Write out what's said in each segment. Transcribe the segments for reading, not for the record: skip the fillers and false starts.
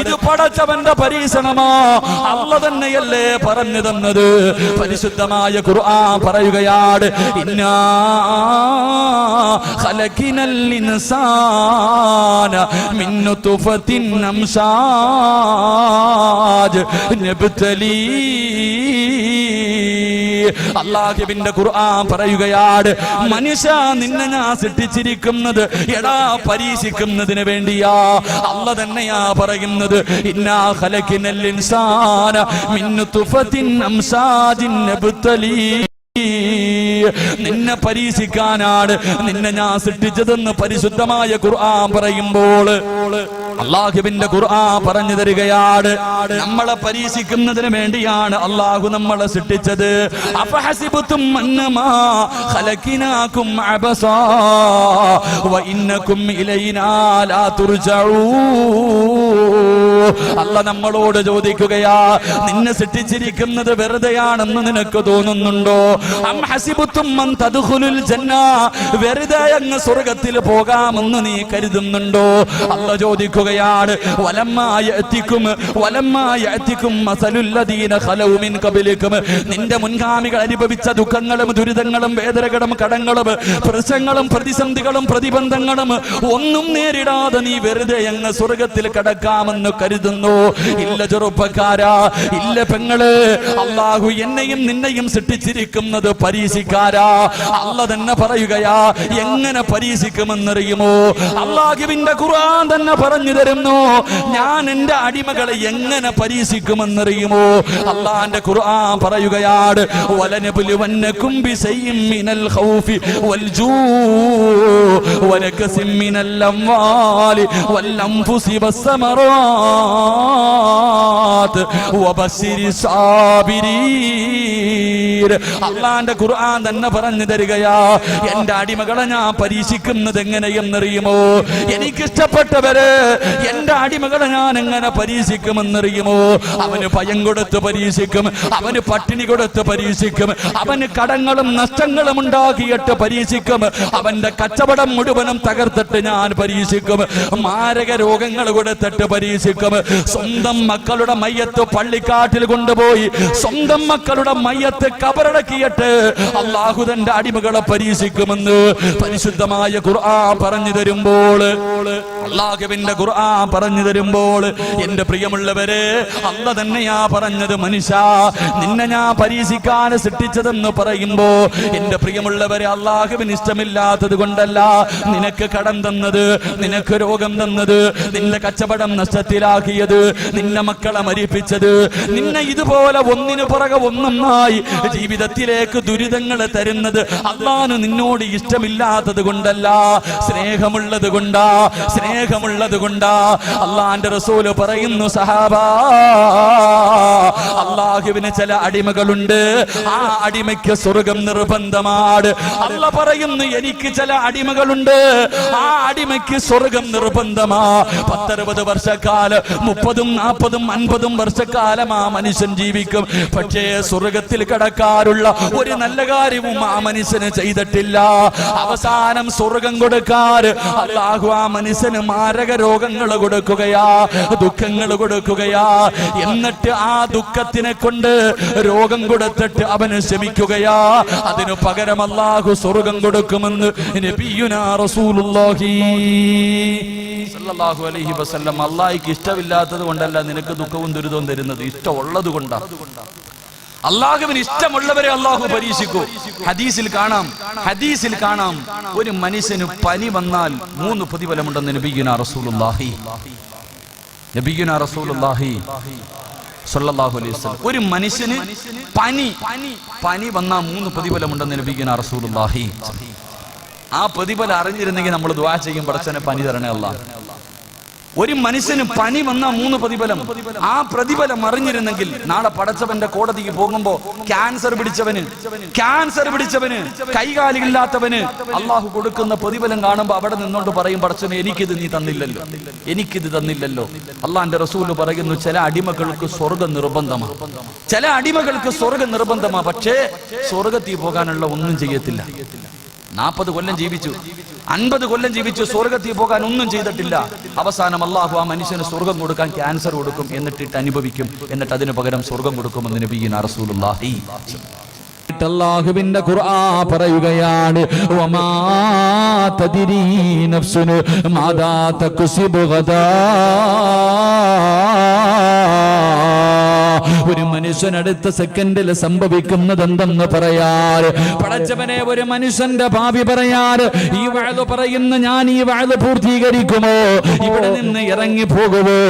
ഇത് പടച്ചവന്റെ പരീക്ഷണമാ. അല്ലാഹു തന്നെയല്ലേ പറഞ്ഞു തന്നത്. പരിശുദ്ധമായ ഖുർആൻ പറയുകയാണ്, ഇന്നാ ഖലഖിനൽ ഇൻസാന മിൻ നുത്ഫത്തിൻ അംശാജ് നബ്തലീ. അല്ലാഹുവിന്റെ ഖുർആൻ പറയുകയാണ്, മനുഷ്യ നിന്നെ ഞാൻ സൃഷ്ടിച്ചിരിക്കുന്നത് എടാ പരീക്ഷിക്കുന്നതിന് വേണ്ടിയാ. അല്ലാഹു തന്നെയാ പറയുന്നത്, ഇന്നാ ഖലഖിനൽ ഇൻസാന മിൻ നുത്ഫത്തിൻ അംശാജിൻ നബ്തലീ. നിന്നെ പരീക്ഷിക്കാനാണ് നിന്നെ ഞാൻ സൃഷ്ടിച്ചതെന്ന് പരിശുദ്ധമായ ഖുർആൻ പറയുമ്പോൾ അല്ലാഹുവിന്റെ ഖുർആൻ പറഞ്ഞു തരികയാണ്, നമ്മളെ പരീക്ഷിക്കുന്നതിന് വേണ്ടിയാണ് അല്ലാഹു നമ്മളെ സൃഷ്ടിച്ചത്. അഫഹസിബതും അന്നമാ ഖലഖനാകും അബസാ വഇന്നകും ഇലൈനാ ലാ തുർജഊൻ. അല്ലാഹു നമ്മളോട് ചോദിക്കുകയാ, നിന്നെ സൃഷ്ടിച്ചിരിക്കുന്നത് വെറുതെയാണെന്ന് നിനക്ക് തോന്നുന്നുണ്ടോ? അം ഹസിബതും മൻ തദ്ഖുലുൽ ജന്ന, വെറുതെ അങ്ങ് സ്വർഗ്ഗത്തിൽ പോകാമെന്ന് നീ കരുതുന്നുണ്ടോ? അല്ലാഹു ചോദിക്കുകയാണ്, വലമ്മാ യഅതികും മസലുൽ ലദീന ഖലൗ മിൻ ഖബലികും, നിന്റെ മുൻഗാമികൾ അനുഭവിച്ച ദുഃഖങ്ങളും ദുരിതങ്ങളും വേദനകളും കടങ്ങളും പ്രശ്നങ്ങളും പ്രതിസന്ധികളും പ്രതിബന്ധങ്ങളും ഒന്നും നേരിടാതെ നീ വെറുതെ അങ്ങ് സ്വർഗ്ഗത്തിൽ കടക്കാമെന്ന് കരുതുന്നു? ഇല്ല ചെറുപ്പക്കാരാ, ഇല്ല പെങ്ങള്, അല്ലാഹു എന്നെയും നിന്നെയും സൃഷ്ടിച്ചിരിക്കുന്നത് പരീക്ഷിക്കാരാ. അല്ലാഹു തന്നെ പറയുകയാ, എങ്ങനെ പരീക്ഷിക്കുമെന്നറിയുമോ? അല്ലാഹുവിന്റെ ഖുർആൻ തന്നെ പറഞ്ഞു തരുന്നു, ഞാൻ എന്റെ അടിമകളെ എങ്ങനെ പരീക്ഷിക്കുമെന്നറിയുമോ? അല്ലാഹുവിന്റെ ഖുർആൻ പറയുകയാണ്, വലനബ്ലുവന്നകും ബിശൈഇൻ മിനൽ ഖൗഫി വൽ ജൂഇ വനകസിൻ മിനൽ അംവാലി വൽ അൻഫുസി വസ്സമറാത്ത് വബശിരിസ് സാബിരീൻ. അല്ലാഹുവിന്റെ ഖുർആൻ തന്നെ പറഞ്ഞു തരികയാ, എന്റെ അടിമകളെ ഞാൻ പരീക്ഷിക്കുന്നത് എങ്ങനെയെന്നറിയുമോ? എനിക്കിഷ്ടപ്പെട്ടവര് എന്റെ അടിമകളെ ഞാൻ എങ്ങനെ പരീക്ഷിക്കുമെന്നറിയുമോ? അവന് ഭയം കൊടുത്ത് പരീക്ഷിക്കും, അവന് പട്ടിണി കൊടുത്ത് പരീക്ഷിക്കും, അവന് കടങ്ങളും നഷ്ടങ്ങളും ഉണ്ടാക്കിയിട്ട് പരീക്ഷിക്കും, അവന്റെ കച്ചവടം മുഴുവനും തകർത്തിട്ട് ഞാൻ പരീക്ഷിക്കും, മാരക രോഗങ്ങൾ കൊടുത്തിട്ട് പരീക്ഷിക്കും, സ്വന്തം മക്കളുടെ മയ്യത്ത് പള്ളിക്കാട്ടിൽ കൊണ്ടുപോയി സ്വന്തം മക്കളുടെ മയ്യത്ത് കബറടക്കിയിട്ട് അല്ലാഹു തന്റെ അടിമകളെ പരീക്ഷിക്കുമെന്ന് പരിശുദ്ധമായ ഖുർആൻ പറഞ്ഞു തരുമ്പോൾ, അല്ലാഹുവിന്റെ ഖുർആൻ പറഞ്ഞു തരുമ്പോൾ, എന്റെ പ്രിയമുള്ളവരെ, അല്ലാഹു തന്നെയാ പറഞ്ഞത്, മനുഷ്യ നിന്നെ ഞാൻ പരീക്ഷിക്കാൻ സൃഷ്ടിച്ചതെന്ന് പറയുമ്പോ, എന്റെ പ്രിയമുള്ളവരെ, അല്ലാഹുവിന് ഇഷ്ടമില്ലാത്തത് കൊണ്ടല്ല നിനക്ക് കടം തന്നത്, നിനക്ക് രോഗം തന്നത്, നിന്റെ കച്ചവടം നഷ്ടത്തിലാക്കിയത്, നിന്റെ മക്കളെ മരിപ്പിച്ചത്, നിന്നെ ഇതുപോലെ ഒന്നിനു പുറകെ ഒന്നൊന്നായി ജീവിതത്തിലേക്ക് ദുരിതങ്ങൾ തരുന്നത് അല്ലാഹു നിന്നോട് ഇഷ്ടമില്ലാത്തത് കൊണ്ടല്ല, സ്നേഹമുള്ളത് കൊണ്ടാ, സ്നേഹമുള്ളത് കൊണ്ടാ. അല്ലാഹുവിന്റെ റസൂല് പറയുന്നു, സഹാബാ, അല്ലാഹുവിന് ചില അടിമകളുണ്ട്, ആ അടിമയ്ക്ക് സ്വർഗ്ഗം നിർബന്ധമാണ്. അല്ലാഹു പറയുന്നു, എനിക്ക് ചില അടിമകളുണ്ട്, ആ അടിമയ്ക്ക് സ്വർഗ്ഗം നിർബന്ധമാ. 10-60 വർഷക്കാലം, 30, 40, 50 വർഷക്കാലം ആ മനുഷ്യൻ ജീവിക്കും. പക്ഷേ സ്വർഗ്ഗത്തിൽ കടക്കാറുള്ള ഒരു നല്ല കാര്യവും ആ മനുഷ്യന് ചെയ്തിട്ടില്ല. അവസാനം സ്വർഗ്ഗം കൊടുക്കാൻ അല്ലാഹു ആ മനുഷ്യന് മാരക രോഗങ്ങൾ കൊടുക്കുകയാ, ദുഃഖങ്ങൾ കൊടുക്കുകയാ. എന്നിട്ട് ആ ദുഃഖത്തിനെ കൊണ്ട് രോഗം കൊടുത്തിട്ട് അവന് ശമിക്കുകയാ. അതിനു പകരം അല്ലാഹു സ്വർഗ്ഗം കൊടുക്കുമെന്ന് നബിയുനാ റസൂലുള്ളാഹി സല്ലല്ലാഹു അലൈഹി വസല്ലം. അല്ലാഹുവിന് ഇഷ്ടമില്ലാത്തത് കൊണ്ടല്ല നിനക്ക് ദുഃഖവും ദുരിതവും തരുന്നത്, ഇഷ്ടമുള്ളത് കൊണ്ടാണ്. അല്ലാഹുവിന് ഇഷ്ടമുള്ളവരെ അല്ലാഹു പരീക്ഷിക്കൂ. ഹദീസിൽ കാണാം ഒരു മനുഷ്യന് പനി വന്നാൽ 3 പ്രതിഫലമുണ്ടെന്ന് നബിയുനാ റസൂലുള്ളാഹി സല്ലല്ലാഹു അലൈഹി വസല്ലം. ഒരു മനുഷ്യന് പനി വന്നാൽ 3 പ്രതിഫലമുണ്ടെന്ന് നബിയുനാ റസൂലുള്ളാഹി. ആ പ്രതിഫലം അറിഞ്ഞിരുന്നെങ്കിൽ നമ്മൾ ദുആ ചെയ്യും, പടച്ചവനെ പനി തരണേ അല്ലാഹ്. ഒരു മനുഷ്യന് പനി വന്ന 3 പ്രതിഫലം. ആ പ്രതിഫലം അറിഞ്ഞിരുന്നെങ്കിൽ നാളെ പടച്ചവന്റെ കോടതിക്ക് പോകുമ്പോ ക്യാൻസർ പിടിച്ചവന് കൈകാലില്ലാത്തവന് അള്ളാഹു കൊടുക്കുന്ന പ്രതിഫലം കാണുമ്പോ അവിടെ നിന്നോണ്ട് പറയും, പടച്ചവനെ എനിക്കിത് നീ തന്നില്ലല്ലോ, എനിക്കിത് തന്നില്ലല്ലോ. അള്ളാന്റെ റസൂല് പറയുന്നു, ചില അടിമകൾക്ക് സ്വർഗ്ഗം നിർബന്ധമാ, പക്ഷേ സ്വർഗ്ഗത്തിൽ പോകാനുള്ള ഒന്നും ചെയ്യത്തില്ല. 40 കൊല്ലം ജീവിച്ചു, 50 കൊല്ലം ജീവിച്ച് സ്വർഗത്തിൽ പോകാൻ ഒന്നും ചെയ്തിട്ടില്ല. അവസാനം അള്ളാഹു ആ മനുഷ്യന് സ്വർഗം കൊടുക്കാൻ ക്യാൻസർ കൊടുക്കും, എന്നിട്ട് അനുഭവിക്കും, എന്നിട്ട് അതിന് പകരം സ്വർഗം കൊടുക്കുമെന്ന് നബിയുനാ റസൂലുള്ളാഹി. അല്ലാഹുവിന്റെ ഖുർആൻ പറയുകയാണ്, വമാ തദ്രീ നഫ്സുൻ മാദാ തക്സിബു ഗദാ. ഒരു മനുഷ്യൻ അടുത്ത സെക്കൻഡിൽ സംഭവിക്കുന്നത് എന്തെന്ന് പറയാറ് പടച്ചവനെ, ഒരു മനുഷ്യന്റെ ഭാവി പറയാറ് ഈ വഅദ് പറയുന്ന ഞാൻ ഈ വഅദ് പൂർത്തീകരിക്കുമോ, ഇവിടെ നിന്ന് ഇറങ്ങി പോകുമോ,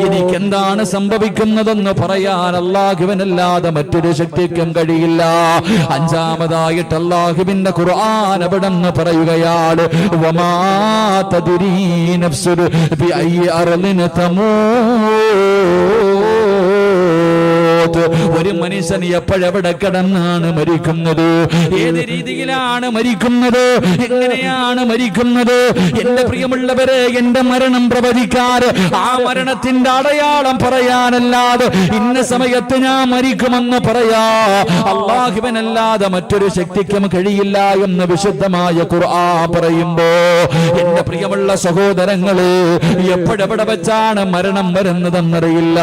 എനിക്ക് എന്താണ് സംഭവിക്കുന്നതെന്ന് പറയാൻ അല്ലാഹുവിനല്ലാതെ മറ്റൊരു ശക്തിക്കും കഴിയില്ല. അഞ്ചാമതായിട്ട് അല്ലാഹുവിന്റെ ഖുർആൻ അവിടെന്ന് പറയുകയാണ്, വമാ തദ്രീ നഫ്സുൻ ബിഅയ്യി അർളിൻ തമൂത്. ഒരു മനുഷ്യൻ എപ്പോഴെവിടെ കിടന്നാണ് മരിക്കുന്നത്, ഏത് രീതിയിലാണ് മരിക്കുന്നത്, എങ്ങനെയാണ് മരിക്കുന്നത്? എന്റെ പ്രിയമുള്ളവരെ, എന്റെ മരണം പ്രവചിക്കാറ് ആ മരണത്തിന്റെ അടയാളം പറയാനല്ലാതെ ഇന്ന സമയത്ത് ഞാൻ മരിക്കുമെന്ന് പറയാ അല്ലാഹുവിനല്ലാതെ മറ്റൊരു ശക്തിക്കും കഴിയില്ല എന്ന് വിശുദ്ധമായ ഖുർആൻ പറയുമ്പോ, എന്റെ പ്രിയമുള്ള സഹോദരങ്ങളെ, എപ്പോഴെവിടെ വെച്ചാണ് മരണം വരുന്നതെന്നറിയില്ല.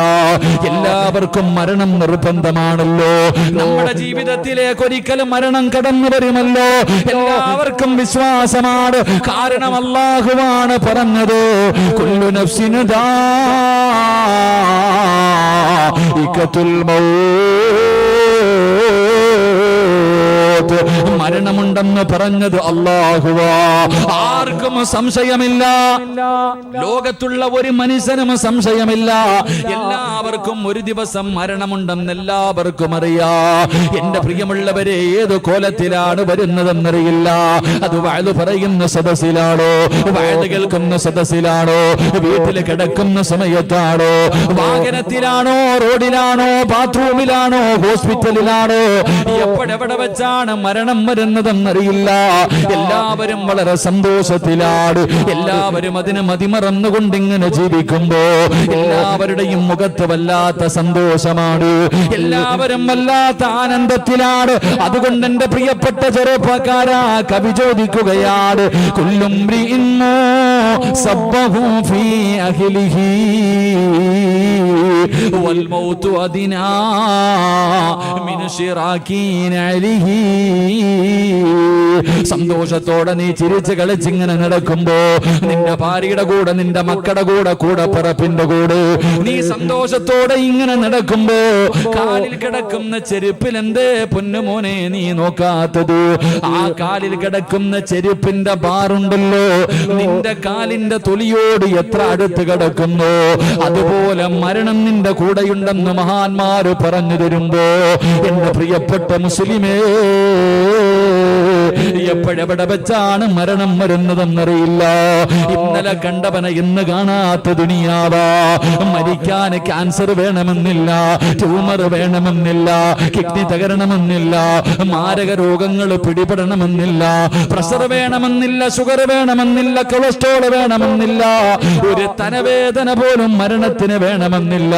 എല്ലാവർക്കും മരണം നിർബന്ധമാണല്ലോ. നമ്മുടെ ജീവിതത്തിലേക്ക് ഒരിക്കലും മരണം കടന്നു വരുമല്ലോ, എല്ലാവർക്കും വിശ്വാസമാണ്. കാരണം അല്ലാഹുവാണ് പറഞ്ഞത്, കുല്ലു നഫ്സിൻ ദാഇഖത്തുൽ മൗത്ത്. മരണമുണ്ടെന്ന് പറഞ്ഞത് അല്ലാഹുവാ. ആർക്കും സംശയമില്ല, ലോകത്തുള്ള ഒരു മനുഷ്യനും സംശയമില്ല. എല്ലാവർക്കും ഒരു ദിവസം മരണമുണ്ടെന്ന് എല്ലാവർക്കും അറിയാം. എന്റെ പ്രിയമുള്ളവരെ, ഏത് കോലത്തിലാണ് വരുന്നതെന്നറിയില്ല. അത് വഅദ് പറയുന്ന സദസ്സിലാണോ, വഅദ് കേൾക്കുന്ന സദസ്സിലാണോ, വീട്ടിൽ കിടക്കുന്ന സമയത്താണോ, വാഹനത്തിലാണോ, റോഡിലാണോ, ബാത്റൂമിലാണോ, ഹോസ്പിറ്റലിലാണോ, എപ്പോഴെവിടെ വെച്ചാണ് മരണം വരുന്നതെന്നറിയില്ല. എല്ലാവരും വളരെ സന്തോഷത്തിലാണ്, എല്ലാവരും അതിന് മതിമറന്നുകൊണ്ട് ഇങ്ങനെ ജീവിക്കുമ്പോ എല്ലാവരുടെയും മുഖത്ത് വല്ലാത്ത സന്തോഷമാണ്, എല്ലാവരും വല്ലാത്ത ആനന്ദത്തിലാണ്. അതുകൊണ്ട് എന്റെ പ്രിയപ്പെട്ട ചെറുപ്പക്കാരാ, കവി ചോദിക്കുകയാണ്, കുല്ലും സബ്ബഹു ഫീ അഹ്ലിഹി വൽ മൗതു അദിനാ മിൻ ശിറാകീൻ അലിഹി. സന്തോഷത്തോടെ നീ ചിരിച്ച് കളിച്ചിങ്ങനെ നടക്കുമ്പോ നിന്റെ ഭാര്യയുടെ കൂടെ, നിന്റെ മക്കളുടെ കൂടെ, കൂടെ പറപ്പിന്റെ കൂടെ നീ സന്തോഷത്തോടെ ഇങ്ങനെ നടക്കുമ്പോ കാലിൽ കിടക്കുന്ന ചെരുപ്പിൽ എന്തേ പൊന്നുമോനെ നീ നോക്കാത്തത്? ആ കാലിൽ കിടക്കുന്ന ചെരുപ്പിന്റെ ബാറുണ്ടല്ലോ, നിന്റെ കാലിന്റെ തൊലിയോട് എത്ര അടുത്ത് കിടക്കുന്നു, അതുപോലെ മരണം നിന്റെ കൂടെയുണ്ടെന്ന് മഹാന്മാര് പറഞ്ഞു തരുമ്പോ എന്റെ പ്രിയപ്പെട്ട മുസ്ലിമേ, എപ്പോഴെവിടെ വെച്ചാണ് മരണം വരുന്നതെന്നറിയില്ല. ഇന്നലെ കണ്ടവനെ ഇന്ന് കാണാത്ത ദുനിയാവാ. മരിക്കാൻ ക്യാൻസർ വേണമെന്നില്ല, ട്യൂമർ വേണമെന്നില്ല, കിഡ്നി തകരണമെന്നില്ല, മാരക രോഗങ്ങൾ പിടിപെടണമെന്നില്ല, പ്രഷർ വേണമെന്നില്ല, ഷുഗർ വേണമെന്നില്ല, കൊളസ്ട്രോൾ വേണമെന്നില്ല, ഒരു തലവേദന പോലും മരണത്തിന് വേണമെന്നില്ല.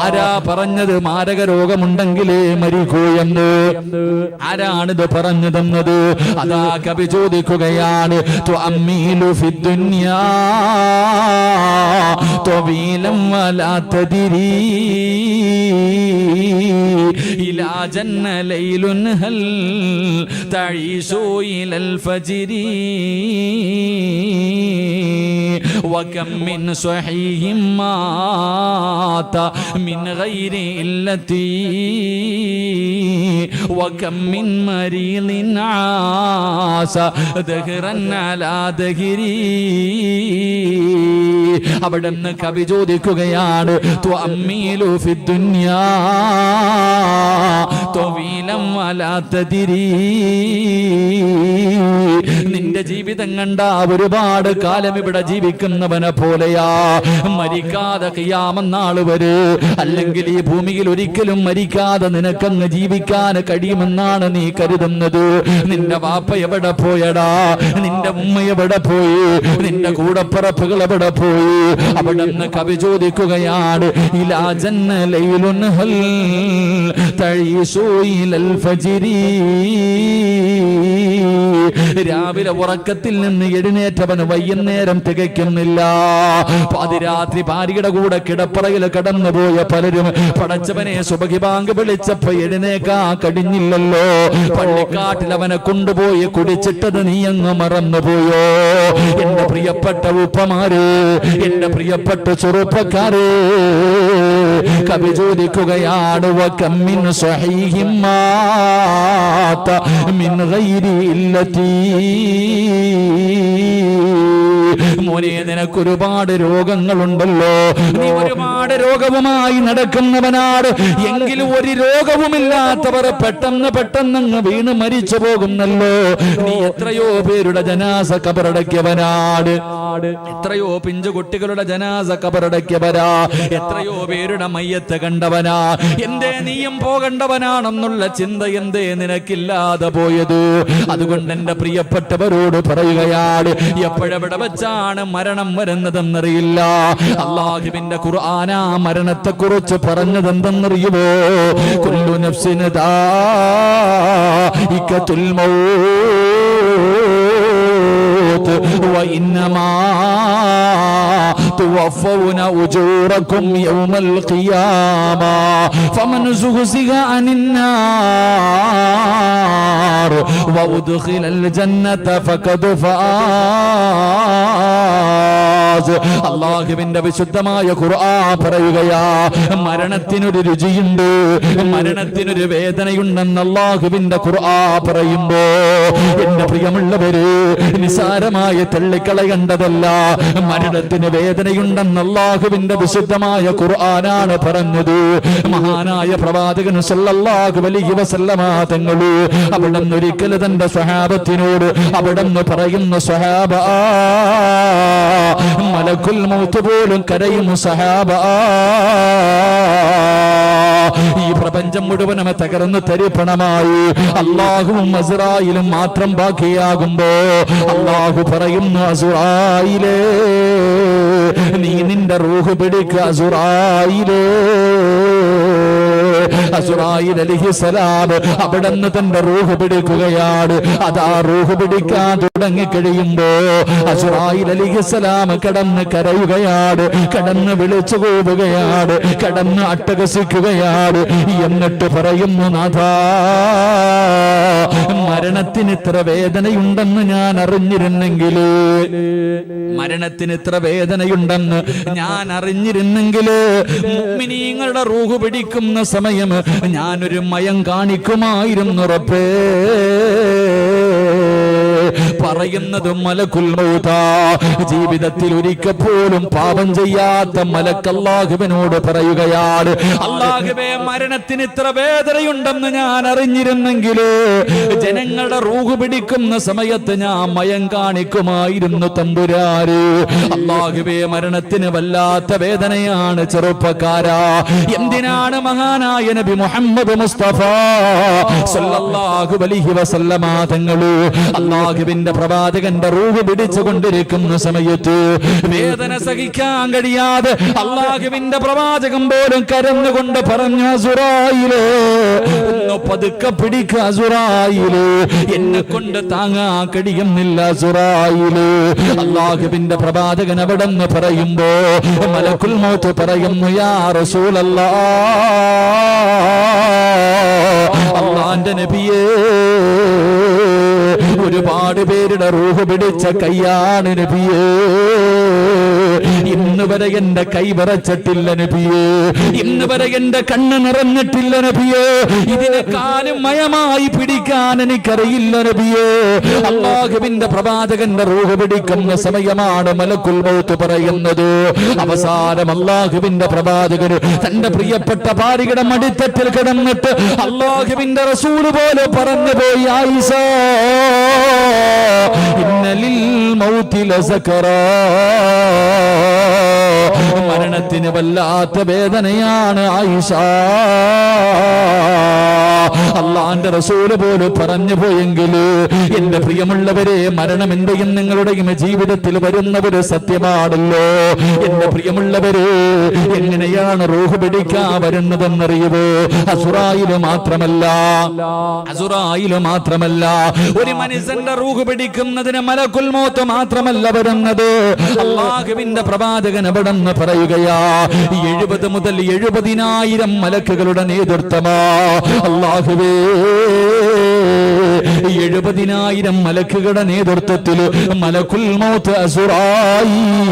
ആരാ പറഞ്ഞത് മാരക രോഗമുണ്ടെങ്കിലേ മരിക്കൂ എന്ന്? ആരാണിത് പറഞ്ഞു തന്നത്? അതാ കവി ചോദിക്കുകയാണ്, തുഅമ്മീലു ഫിദ്ദുനിയാ തവീലൻ വലാ തദ്രീ ഇലാ ജന്ന ലൈലുൻ ഹൽ തഈശു ഇലൽ ഫജ്രി വകം മിൻ സ്വഹീഹിൻ മാത മിൻ ഗൈരി ഇല്ലതി വകം മിൻ മരീദിൻ ആസ ദഹ്റൻ അലാ ദഹ്രി. അവിടുന്ന് കവി ചോദിക്കുകയാണ്, തുഅമ്മീലു ഫിദ്ദുനിയാ തവീലൻ വലാ തദ്രീ. നിന്റെ ജീവിതം കണ്ട ഒരുപാട് കാലം ഇവിടെ ജീവിക്കുന്നവനെ പോലെയാ, മരിക്കാതെ ഖിയാമത്ത് നാൾ വരെ, അല്ലെങ്കിൽ ഈ ഭൂമിയിൽ ഒരിക്കലും മരിക്കാതെ നിനക്കങ്ങ് ജീവിക്കാൻ കഴിയുമെന്നാണ് നീ കരുതുന്നത്? നിന്റെ വാപ്പ എവിടെ പോയടാ, നിന്റെ ഉമ്മ എവിടെ പോയി, നിന്റെ കൂടപ്പിറപ്പുകൾ എവിടെ പോയി? അവിടെ നിന്ന് കവി ചോദിക്കുകയാണ്, ഇലാ ജന്ന ലൈലുൻ ഹൽ തഈശു ഇലൽ ഫജ്രി. രാവിലെ ഉറക്കത്തിൽ നിന്ന് എഴുന്നേറ്റവന് വൈകുന്നേരം തികയ്ക്കുന്നില്ല. പാതിരാത്രി ഭാര്യയുടെ കൂടെ കിടപ്പറയിൽ കടന്നുപോയ പലരും പടച്ചവനെ സുബഹി ബാങ്ക് വിളിച്ചപ്പോ എഴുന്നേക്കാ കഴിഞ്ഞില്ലല്ലോ. പള്ളിക്കാട്ടിൽ അവനെ കൊണ്ടുപോയി കുടിച്ചിട്ടത് നീ അങ്ങ് മറന്നുപോയോ? എന്റെ പ്രിയപ്പെട്ട ഉപ്പമാര്, എന്റെ പ്രിയപ്പെട്ട ചെറുപ്പക്കാര്, കവി ചോദിക്കുകയാണ്, വകമ്മിൻ സ്വഹീഹിൻ മാത മിൻ ഗൈരി ഇല്ലതി. മോനെ, നിനക്ക് ഒരുപാട് രോഗങ്ങളുണ്ടല്ലോ, നീ ഒരുപാട് രോഗവുമായി നടക്കുന്നവനാണ്. എങ്കിലും ഒരു രോഗവുമില്ലാത്തവർ പെട്ടെന്ന് വീണ് മരിച്ചു പോകുന്നല്ലോ. നീ എത്രയോ പേരുടെ ജനാസ കബറടക്കിയവനാണ്, എത്രയോ പിഞ്ചു കുട്ടികളുടെ ജനാസ കബറടക്കിയവരാ, എത്രയോ പേരുടെ മയ്യത്ത് കണ്ടവനാ. എന്തേ നീയും പോകേണ്ടവനാണെന്നുള്ള ചിന്ത എന്തേ നിനക്കില്ലാതെ പോയത്? അതുകൊണ്ട് എന്റെ പ്രിയപ്പെട്ടവരോട് പറയുകയാണ്, എപ്പോഴെവിടെ വെച്ചാണ് മരണം വരുന്നതെന്നറിയില്ല. അല്ലാഹുവിന്റെ ഖുർആനാ മരണത്തെ കുറിച്ച് പറഞ്ഞതെന്തെന്നറിയുമോ? കുല്ലു നഫ്സിൻ ദാഇഖത്തുൽ മൗത്ത് വഇന്നമാ തുവഫൗന ഉജൂറകും യൗമൽ ഖിയാമ ഫമൻ സുഹ്സിഹ അനിന്നാർ വഉദ്ഖിലൽ ജന്നത ഫഖദ് ഫാസ്. അല്ലാഹുവിന്റെ വിശുദ്ധമായ ഖുർആൻ പറയുകയാ, മരണത്തിനൊരു രുചിയുണ്ട്, മരണത്തിനൊരു വേദനയുണ്ടെന്ന് അല്ലാഹുവിന്റെ ഖുർആൻ പറയുമ്പോ എന്റെ പ്രിയമുള്ളവര്, നിസാരമായ തള്ളിക്കളയേണ്ടതല്ല. മരണത്തിന് വേദനയുണ്ടെന്ന് അല്ലാഹുവിന്റെ വിശുദ്ധമായ ഖുർആനാണ് പറഞ്ഞത്. മഹാനായ പ്രവാചകൻ സല്ലല്ലാഹു അലൈഹി വസല്ലമ തങ്ങൾ അവിടുന്ന് ഒരിക്കൽ തന്റെ സ്വഹാബത്തിനോട് അവിടുന്ന് പറയുന്ന, സ്വഹാബ, മലക്കുൽ മൗത്ത് പോലും കരയും സഹാബ. ഈ പ്രപഞ്ചം മുഴുവനും തകർന്ന് തരിപ്പണമായി അല്ലാഹുവും അസ്റായിലും മാത്രം ബാക്കിയാകുമ്പോ അല്ലാഹു പറയുന്നു, അസ്റായിലേ, നീ നിന്റെ റൂഹ് പിടിക്കുക. അസ്റായിലേ, അസ്റായിൽ അലൈഹിസ്സലാം അവിടുന്ന് തന്റെ റൂഹ് പിടിക്കുകയാണ്. അതാ റൂഹ് പിടിക്കാൻ തുടങ്ങിക്കഴിയുമ്പോ അസ്റായിൽ അലൈഹിസ്സലാം കടന്ന് കരയുകയാണ്, കടന്ന് വിളിച്ചു പോവുകയാണ്, കടന്ന് അട്ടഹസിക്കുകയാണ്. എന്നിട്ട് പറയുന്നു, നാഥാ, മരണത്തിന് ഇത്ര വേദനയുണ്ടെന്ന് ഞാൻ അറിഞ്ഞിരുന്നെങ്കിൽ, മരണത്തിന് ഇത്ര വേദനയുണ്ടെന്ന് ഞാൻ അറിഞ്ഞിരുന്നെങ്കിൽ മുഅ്മിനീങ്ങളുടെ റൂഹ് പിടിക്കുന്ന സമയം ഞാനൊരു മയം കാണിക്കുമായിരുന്നു റബ്ബേ. പറയുന്നത് മലക്കുൽ മൗതാ, ജീവിതത്തിൽ ഒരിക്കൽ പോലും പാപം ചെയ്യാത്ത മലക്ക് അല്ലാഹുവിനോട് പറയുകയാണ്, അല്ലാഹുവേ, മരണത്തിന് ഇത്ര വേദനയുണ്ടെന്ന് ഞാൻ അറിഞ്ഞിരുന്നെങ്കിൽ ജനങ്ങളുടെ റൂഹ് പിടിക്കുന്ന സമയത്ത് ഞാൻ മയം കാണിക്കുമായിരുന്നു തമ്പുരാന്. അല്ലാഹുവേ, മരണത്തിന് വല്ലാത്ത വേദനയാണ് ചെറുപ്പക്കാരാ. എന്തിനാണ് മഹാനായ നബി മുഹമ്മദ് മുസ്തഫ സല്ലല്ലാഹു അലൈഹി വസല്ലമ തങ്ങള് അല്ലാഹുവിന്റെ പ്രവാചകന്റെ റൂഹ് പിടിച്ചുകൊണ്ടിരിക്കുന്ന സമയത്ത് വേദന സഹിക്കാൻ കഴിയാതെ അല്ലാഹുവിന്റെ പ്രവാചകൻ പോലും കരഞ്ഞുകൊണ്ട് പറഞ്ഞു, അസ്റായിലേ, ഒന്ന് പതുക്കെ പിടിക്കുക അസ്റായിലേ, എന്നെ കൊണ്ട് താങ്ങാൻ കഴിയുന്നില്ല അസ്റായിലേ. അല്ലാഹുവിന്റെ പ്രവാചകൻ അവിടെ നിന്ന് പറയുമ്പോ മലക്കുൽ മൗത്ത് പറയുന്നു, യാ റസൂലല്ലാഹ്, അല്ലാഹുവിന്റെ നബിയേ, ഒരുപാട് പേരുടെ റൂഹ് പിടിച്ച കയ്യാണ് നബിയേ, ഇന്ന് വരെ എന്റെ കൈ വിറച്ചിട്ടില്ല നബിയേ, ഇന്ന് വരെ എന്റെ കണ്ണ് നിറഞ്ഞിട്ടില്ല നബിയേ, ഇതിനെക്കാളും മയമായി പിടിക്കാൻ എനിക്കറിയില്ല നബിയേ. അല്ലാഹുവിന്റെ പ്രവാചകന്റെ റൂഹ് പിടിക്കുന്ന സമയമാണ് മലക്കുൽ മൗത്ത് പറയുന്നത്. അവസാനം അല്ലാഹുവിന്റെ പ്രവാചകന് തന്റെ പ്രിയപ്പെട്ട ഭാര്യയുടെ മടിത്തട്ടിൽ കിടന്നിട്ട് അല്ലാഹുവിന്റെ റസൂൽ പോലെ പറഞ്ഞു പോയി, ആയിഷ, ഇന്നലിൽ മൗതി ലസകറാ, മരണത്തിന് വല്ലാത്ത വേദനയാണ് ആയിഷ. അള്ളാന്റെ റസൂല് പോലും പറഞ്ഞു പോയെങ്കിൽ എന്റെ പ്രിയമുള്ളവരെ, മരണം എന്റെയും നിങ്ങളുടെയും ജീവിതത്തിൽ വരുന്ന ഒരു സത്യമാണല്ലോ. എന്റെ പ്രിയമുള്ളവരെ, എങ്ങനെയാണ് റൂഹ് പിടിക്കാൻ വരുന്നതെന്നറിയുമോ? അസുറായില് മാത്രമല്ല ഒരു മനുഷ്യന്റെ റൂഹ് പിടിക്കുന്നതിന് മലക്കുൽ മൗത്ത് മാത്രമല്ല വരുന്നത്. അല്ലാഹുവിന്റെ പ്രവാചകൻ അവിടെന്ന് പറയുകയാ, 70 മുതൽ 70,000 മലക്കുകളുടെ നേതൃത്വമാ. അല്ലാഹുവേ, 70,000 മലക്കുകളുടെ നേതൃത്വത്തിൽ മലക്കുൽ മൗത്ത് അസുറായീൽ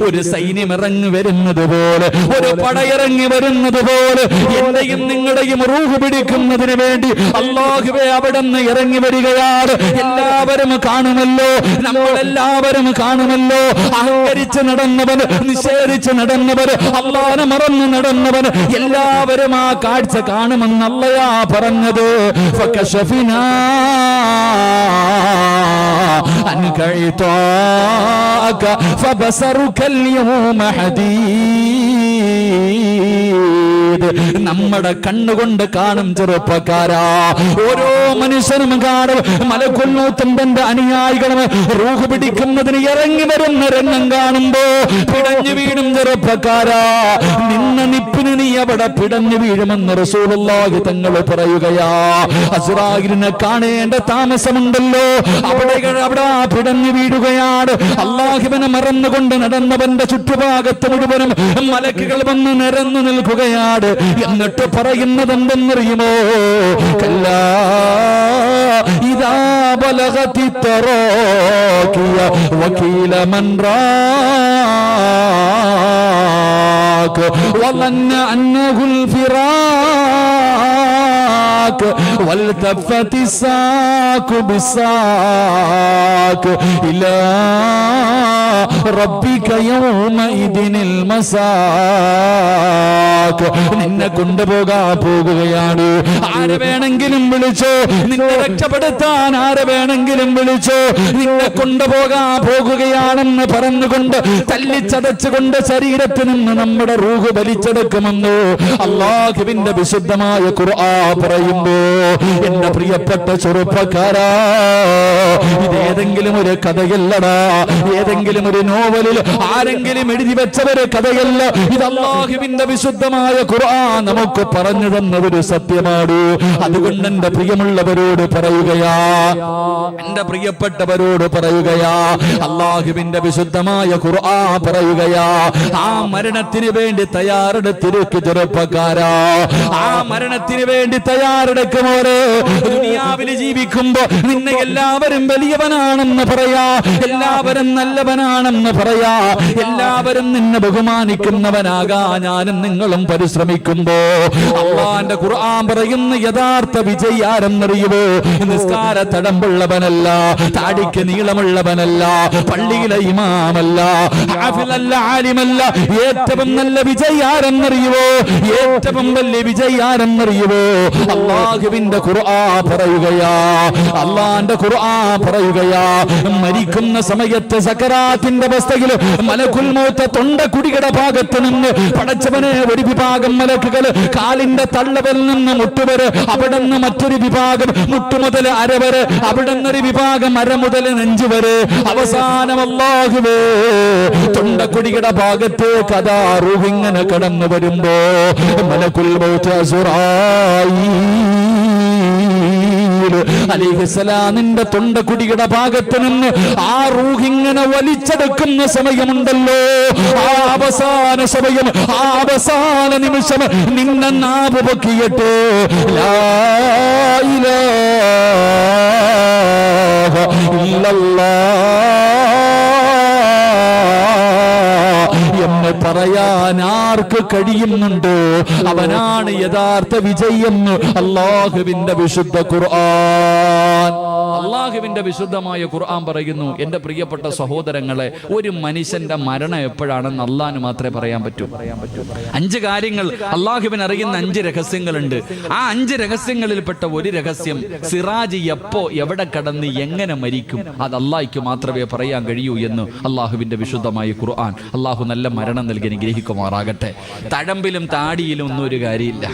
ഒരു സൈന്യം ഇറങ്ങി വരുന്നത് പോലെ, ഒരു പടയിറങ്ങി വരുന്നത് പോലെ എന്റെയും നിങ്ങളുടെയും റൂഹ് പിടിക്കുന്നതിന് വേണ്ടി അല്ലാഹുവേ അവിടുന്ന് ഇറങ്ങി വരികയാണ്. എല്ലാവരും കാണുമല്ലോ, നമ്മളെല്ലാവരും കാണുമല്ലോ. അഹങ്കരിച്ച് നടന്നവന്, നിഷേധിച്ച് നടന്നവന്, അല്ലാഹുവിനെ മറന്ന് നടന്നവന് എല്ലാവരും ആ കാഴ്ച കാണുമെന്ന് അല്ലയാ പറഞ്ഞത്. ഫകശഫിനാ അൻക ഇതാക ഫബസറുക അൽയൗമ ഹദീദ്. നമ്മുടെ കണ്ണുകൊണ്ട് കാണും ചെറുപ്പക്കാരാ, ഓരോ മനുഷ്യനും കാണും. മലക്കുൽ മൗത്ത് തന്റെ അനുയായികളും റൂഹ് പിടിക്കുന്നതിന് ഇറങ്ങി വരുന്ന രംഗം കാണുമ്പോ പിടഞ്ഞു വീഴും ചെറുപ്പക്കാരാ. നിന്ന നിപ്പിന് നീ അവിടെ പിടഞ്ഞു വീഴുമെന്ന് റസൂലുള്ളാഹി തങ്ങൾ പറയുകയാ. അസ്റായിലിനെ കാണേണ്ട താമസമുണ്ടല്ലോ, അവിടെ പിടഞ്ഞു വീഴുകയാണ്. അല്ലാഹുവിനെ മറന്നുകൊണ്ട് നടന്നവന്റെ ചുറ്റുഭാഗത്ത് മുഴുവനും മലക്കുകൾ വന്ന് നിരന്നു നിൽക്കുകയാണ്. എന്നിട്ട് പറയുന്നത് എന്തെന്നറിയുമോ? കല്ലാ ഇദാ ബലഗതി തറാഖിയ വകീല മൻ റാഖ വظن أنه الفراق والتفت الساق بالساق إلى ربك يومئذ المساق. നിന്നെ കൊണ്ടുപോകാൻ പോകുകയാണ്. ആരെ വേണമെങ്കിലും വിളിച്ചോ, നിന്നെ രക്ഷപ്പെടുത്താൻ ആരെ വേണമെങ്കിലും വിളിച്ചോ, നിന്നെ കൊണ്ടുപോകാൻ പോകുകയാണെന്ന് പറഞ്ഞുകൊണ്ട് തല്ലിച്ചതച്ചുകൊണ്ട് ശരീരത്തിൽ നിന്ന് നമ്മുടെ റൂഹ് വലിച്ചെടുക്കുമെന്ന് അല്ലാഹുവിന്റെ വിശുദ്ധമായ ഖുർആൻ പറയുമ്പോ, എന്റെ പ്രിയപ്പെട്ട ചെറുപ്പക്കാരാ, ഇതേതെങ്കിലും ഒരു കഥയല്ലടാ, ഏതെങ്കിലും ഒരു നോവലിൽ ആരെങ്കിലും എഴുതി വെച്ച ഒരു കഥയല്ല. ഇത് അല്ലാഹുവിന്റെ വിശുദ്ധമായ ഖുർആൻ നമുക്ക് പറഞ്ഞു തന്ന ഒരു സത്യമാണ്. അതുകൊണ്ട് എന്റെ പ്രിയമുള്ളവരോട് പറയുകയാ, എന്റെ പ്രിയപ്പെട്ടവരോട് പറയുകയാ, അല്ലാഹുവിന്റെ വിശുദ്ധമായ ഖുർആൻ പറയുകയാ, ആ മരണത്തിന് വേണ്ടി തയ്യാറെടുത്തിരിക്കു ചെറുപ്പക്കാരാ, ആ മരണത്തിന് വേണ്ടി തയ്യാറെടുക്കുമോരെ. ദുനിയാവിൽ ജീവിക്കുമ്പോ നിന്നെ എല്ലാവരും വലിയവനാണെന്ന് പറയാ, എല്ലാവരും നല്ലവനാണെന്ന് പറയാ, എല്ലാവരും നിന്നെ ബഹുമാനിക്കുന്നവനാകാ ഞാനും നിങ്ങളും പരിശ്രമിക്കുമ്പോ അല്ലാഹുവിന്റെ ഖുർആൻ പറയുന്ന യഥാർത്ഥ വിജയി ആരെന്നറിയുമോ? നിസ്കാര തടമ്പുള്ളവനല്ല, താടിക്ക് നീളമുള്ളവനല്ല, പള്ളിയിലെ ഇമാമല്ല, ഹാഫിളല്ല, ആലിമല്ല. ഏറ്റവും നല്ല വിജയി ആരെന്നറിയുവോ? ഏറ്റവും വലിയ വിജയി ആരെന്നറിയുവോ? അല്ലാഹുവിന്റെ ഖുർആൻ പറയുകയാ, അല്ലാഹുവിന്റെ ഖുർആൻ പറയുകയാ, മരിക്കുന്ന സമയത്ത് സക്കറാത്തിന്റെ അവസ്ഥയിൽ മലക്കുൽ മൗത്ത് തൊണ്ടക്കുടിയുടെ ഭാഗത്ത് നിന്ന് പടച്ചവനെ ഒരു വിഭാഗം മലക്കുകൾ കാലിന്റെ തള്ളവൽ നിന്ന് മുട്ടുവരെ, അവിടെ നിന്ന് മറ്റൊരു വിഭാഗം മുട്ടുമുതൽ അരവരെ, അവിടെ നിന്നൊരു വിഭാഗം അര മുതൽ നെഞ്ചു വരെ, അവസാനം അല്ലാഹുവേ തൊണ്ടക്കുടിയുടെ ഭാഗത്ത് കഥാ റൂഹ് ഇങ്ങനെ കടന്നു വരുമ്പോ മലക്കുൽ മൗത്ത് അസ്റായീൽ അലൈഹിസ്സലാമിന്റെ തൊണ്ടക്കുടിയുടെ ഭാഗത്ത് നിന്ന് ആ റൂഹ് ഇങ്ങനെ വലിച്ചെടുക്കുന്ന സമയമുണ്ടല്ലോ, ആ അവസാന സമയം, ആ അവസാന നിമിഷം നിന്നെ നാവ് പൊക്കിയിട്ട് ലാ ഇലാഹ ഇല്ലല്ലാഹ് എന്ന് പറയാൻ ആർക്ക് കഴിയുന്നുണ്ടോ അവനാണ് യഥാർത്ഥ വിജയെന്ന് അല്ലാഹുവിന്റെ വിശുദ്ധ ഖുർആൻ. അള്ളാഹുവിന്റെ വിശുദ്ധമായ ഖുർആൻ പറയുന്നു, എൻ്റെ പ്രിയപ്പെട്ട സഹോദരങ്ങളെ, ഒരു മനുഷ്യന്റെ മരണം എപ്പോഴാണെന്ന് അള്ളാഹിന് മാത്രമേ പറയാൻ പറ്റൂ. 5 കാര്യങ്ങൾ അള്ളാഹുവിന് അറിയുന്ന 5 രഹസ്യങ്ങളുണ്ട്. ആ 5 രഹസ്യങ്ങളിൽപ്പെട്ട ഒരു രഹസ്യം, സിറാജ് എപ്പോ എവിടെ കടന്ന് എങ്ങനെ മരിക്കും, അത് അള്ളാഹിക്ക് മാത്രമേ പറയാൻ കഴിയൂ എന്ന് അള്ളാഹുവിന്റെ വിശുദ്ധമായ ഖുർആൻ. അള്ളാഹു നല്ല മരണം നൽകി അനുഗ്രഹിക്കുമാറാകട്ടെ. തഴമ്പിലും താടിയിലും ഒന്നും ഒരു കാര്യമില്ല.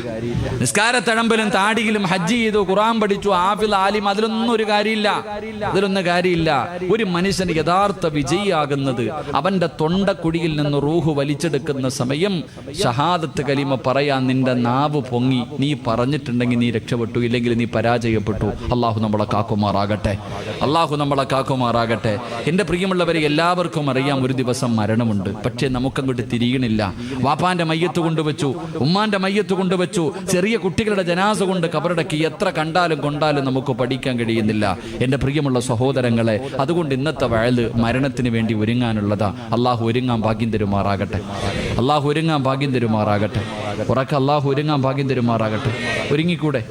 നിസ്കാര തഴമ്പിലും താടിയിലും ഹജ്ജ് ചെയ്തു, ഖുർആൻ പഠിച്ചു, ആഫിൽ ആലിം, അതിലൊന്നും ഒരു കാര്യമില്ല. ഒരു മനുഷ്യൻ യഥാർത്ഥ വിജയിയാകുന്നത് അവന്റെ തൊണ്ടക്കുടിയിൽ നിന്ന് റൂഹ് വലിച്ചെടുക്കുന്ന സമയം ഷഹാദത്ത് കലിമ പറയാൻ നിന്റെ നാവ് പൊങ്ങി നീ പറഞ്ഞിട്ടുണ്ടെങ്കിൽ നീ രക്ഷപ്പെട്ടു, ഇല്ലെങ്കിൽ നീ പരാജയപ്പെട്ടു. അള്ളാഹു നമ്മളെ കാക്കുമാറാകട്ടെ. അള്ളാഹു നമ്മളെ കാക്കുമാറാകട്ടെ. എൻ്റെ പ്രിയമുള്ളവരെ, എല്ലാവർക്കും അറിയാം ഒരു ദിവസം മരണമുണ്ട്. പക്ഷേ നമുക്കങ്ങോട്ട് തിരിയണില്ല. വാപ്പാന്റെ മയ്യത്ത് കൊണ്ടുവച്ചു, ഉമ്മാന്റെ മയ്യത്ത് കൊണ്ടുവച്ചു, ചെറിയ കുട്ടികളുടെ ജനാസ കൊണ്ട് കബറടക്കി, എത്ര കണ്ടാലും കൊണ്ടാലും നമുക്ക് പഠിക്കാൻ കഴിയുന്നില്ല. എൻ്റെ പ്രിയമുള്ള സഹോദരങ്ങളെ, അതുകൊണ്ട് ഇന്നത്തെ വയല് മരണത്തിന് വേണ്ടി ഒരുങ്ങാനുള്ളതാ. അള്ളാഹു ഒരുങ്ങാൻ ഭാഗ്യം തരുമാറാകട്ടെ. അള്ളാഹു ഒരുങ്ങാൻ ഭാഗ്യം തരുമാറാകട്ടെ. ഉറക്കെ അള്ളാഹു ഒരുങ്ങാൻ ഭാഗ്യം തരുമാറാകട്ടെ. ഒരുങ്ങിക്കൂടെ?